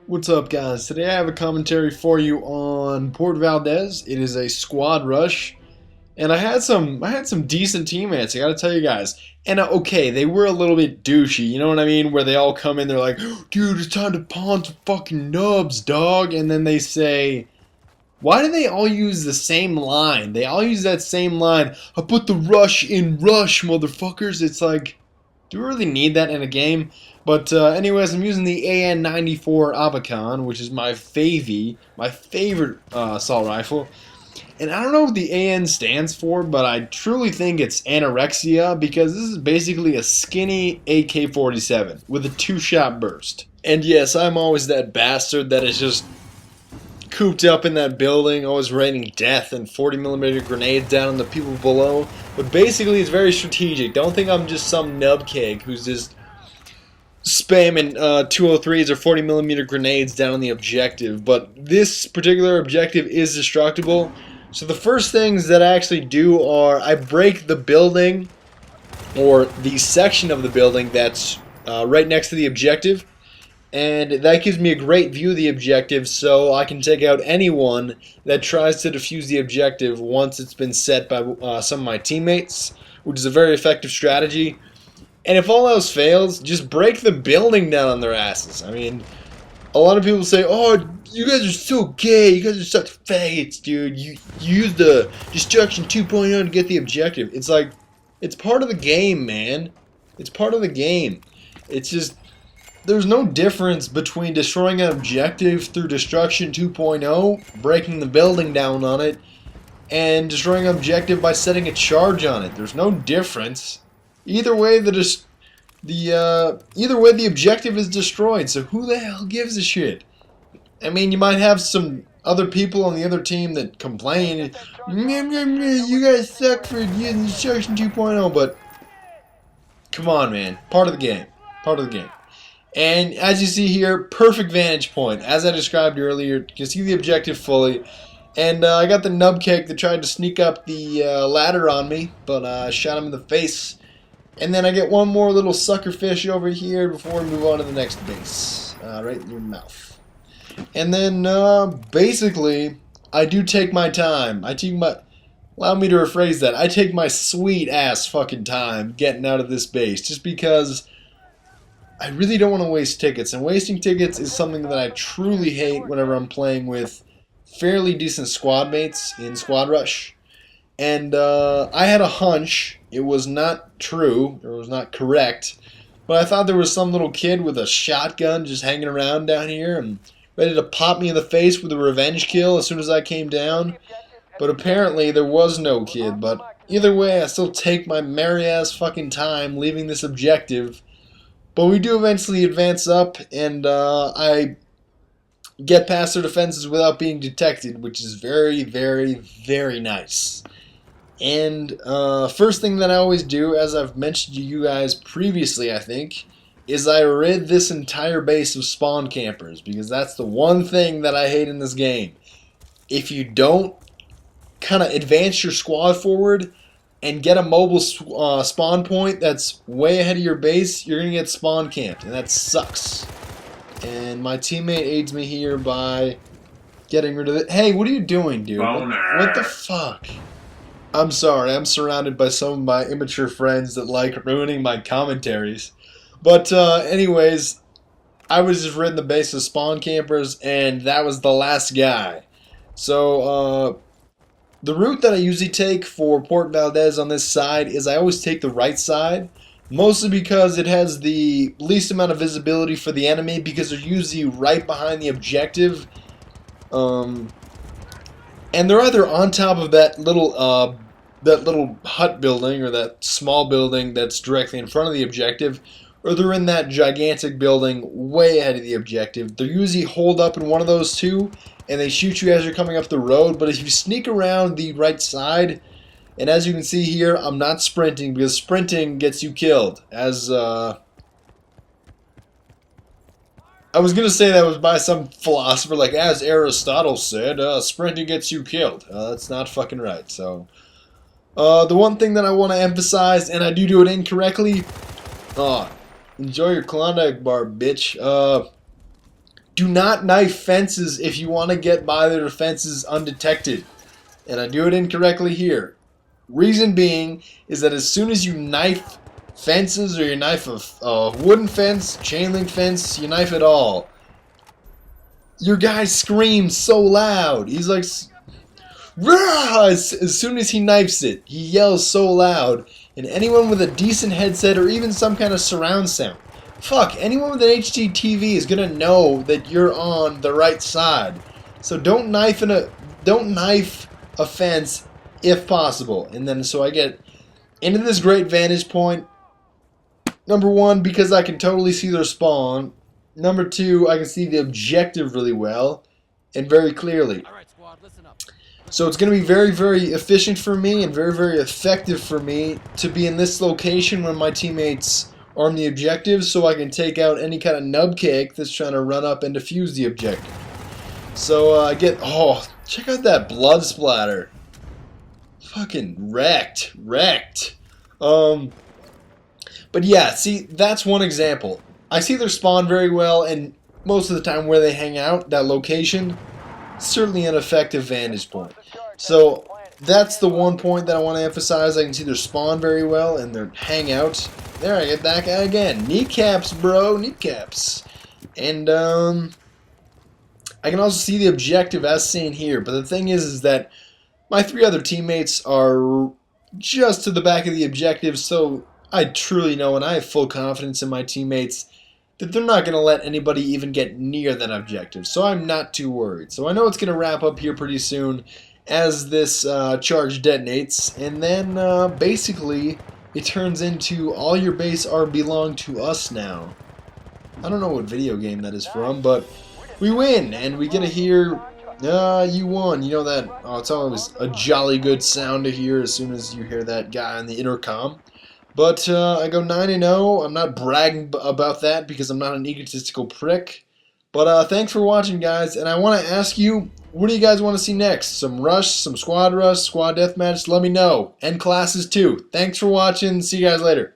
What's up, guys? Today I have a commentary for you on Port Valdez. It is a squad rush, and I had some decent teammates. I gotta tell you guys. And okay, they were a little bit douchey. You know what I mean? Where they all come in, they're like, "Dude, it's time to pawn some fucking nubs, dog." And then they say, "Why do they all use the same line? They all use that same line. I put the rush in rush, motherfuckers." It's like, do we really need that in a game? But anyways, I'm using the AN-94 Avacon, which is my favorite assault rifle. And I don't know what the AN stands for, but I truly think it's anorexia, because this is basically a skinny AK-47 with a 2-shot burst. And yes, I'm always that bastard that is just cooped up in that building, always raining death and 40mm grenades down on the people below. But basically, it's very strategic. Don't think I'm just some nubcake who's just spamming 203s or 40mm grenades down on the objective. But this particular objective is destructible. So the first things that I actually do are I break the building, or the section of the building that's right next to the objective. And that gives me a great view of the objective, so I can take out anyone that tries to defuse the objective once it's been set by some of my teammates, which is a very effective strategy. And if all else fails, just break the building down on their asses. I mean, a lot of people say, "Oh, you guys are so gay, you guys are such faggots, dude. You use the Destruction 2.0 to get the objective." It's like, it's part of the game, man. It's part of the game. It's just, there's no difference between destroying an objective through Destruction 2.0, breaking the building down on it, and destroying an objective by setting a charge on it. There's no difference. Either way, the objective is destroyed. So who the hell gives a shit? I mean, you might have some other people on the other team that complain, "You guys suck for using Destruction 2.0," but come on, man. Part of the game. Part of the game. And as you see here, perfect vantage point. As I described earlier, you can see the objective fully. And I got the nubcake that tried to sneak up the ladder on me, but I shot him in the face. And then I get one more little sucker fish over here before we move on to the next base. Right in your mouth. And then, basically, I do take my time. Allow me to rephrase that. I take my sweet ass fucking time getting out of this base, just because I really don't want to waste tickets, and wasting tickets is something that I truly hate whenever I'm playing with fairly decent squad mates in Squad Rush. And I had a hunch. It was not true, or it was not correct, but I thought there was some little kid with a shotgun just hanging around down here and ready to pop me in the face with a revenge kill as soon as I came down. But apparently there was no kid. But either way, I still take my merry ass fucking time leaving this objective. But we do eventually advance up, and I get past their defenses without being detected, which is very, very, very nice. And first thing that I always do, as I've mentioned to you guys previously, I think, is I rid this entire base of spawn campers, because that's the one thing that I hate in this game. If you don't kind of advance your squad forward and get a mobile spawn point that's way ahead of your base, you're going to get spawn camped, and that sucks. And my teammate aids me here by getting rid of it. Hey, what are you doing, dude? What the fuck? I'm sorry, I'm surrounded by some of my immature friends that like ruining my commentaries. But anyways, I was just ridding the base of spawn campers, and that was the last guy. So, the route that I usually take for Port Valdez on this side is I always take the right side, mostly because it has the least amount of visibility for the enemy, because they're usually right behind the objective. And they're either on top of that little hut building, or that small building that's directly in front of the objective, or they're in that gigantic building way ahead of the objective. They're usually holed up in one of those two, and they shoot you as you're coming up the road. But if you sneak around the right side, and as you can see here, I'm not sprinting, because sprinting gets you killed. As I was going to say that was by some philosopher, like, as Aristotle said, sprinting gets you killed. That's not fucking right. So, the one thing that I want to emphasize, and I do it incorrectly, enjoy your Klondike bar, bitch. Do not knife fences if you want to get by their defenses undetected. And I do it incorrectly here. Reason being is that as soon as you knife fences, or you knife a wooden fence, chain link fence, you knife it all, your guy screams so loud. He's like, "Rah!" As soon as he knifes it, he yells so loud. And anyone with a decent headset or even some kind of surround sound, fuck, anyone with an HD TV is gonna know that you're on the right side. So don't knife a fence if possible. And then so I get into this great vantage point. Number one, because I can totally see their spawn. Number two, I can see the objective really well and very clearly. All right, squad, listen up. So it's going to be very, very efficient for me and very, very effective for me to be in this location when my teammates arm the objective, so I can take out any kind of nubcake that's trying to run up and defuse the objective. So I get, oh, check out that blood splatter. Fucking wrecked. But yeah, see, that's one example. I see their spawn very well, and most of the time where they hang out, that location, certainly an effective vantage point. So that's the one point that I want to emphasize. I can see their spawn very well and their hangout. There, I get that guy again. Kneecaps, bro, kneecaps. And I can also see the objective as seen here. But the thing is that my three other teammates are just to the back of the objective, so I truly know, and I have full confidence in my teammates, that they're not going to let anybody even get near that objective. So I'm not too worried. So I know it's going to wrap up here pretty soon as this charge detonates. And then basically it turns into all your base are belong to us now. I don't know what video game that is from, but we win. And we get to hear, you won. You know that, oh, it's always a jolly good sound to hear as soon as you hear that guy on the intercom. But I go 9-0. I'm not bragging about that because I'm not an egotistical prick. But thanks for watching, guys. And I want to ask you, what do you guys want to see next? Some rush, some squad rush, squad deathmatch? Let me know. And classes too. Thanks for watching. See you guys later.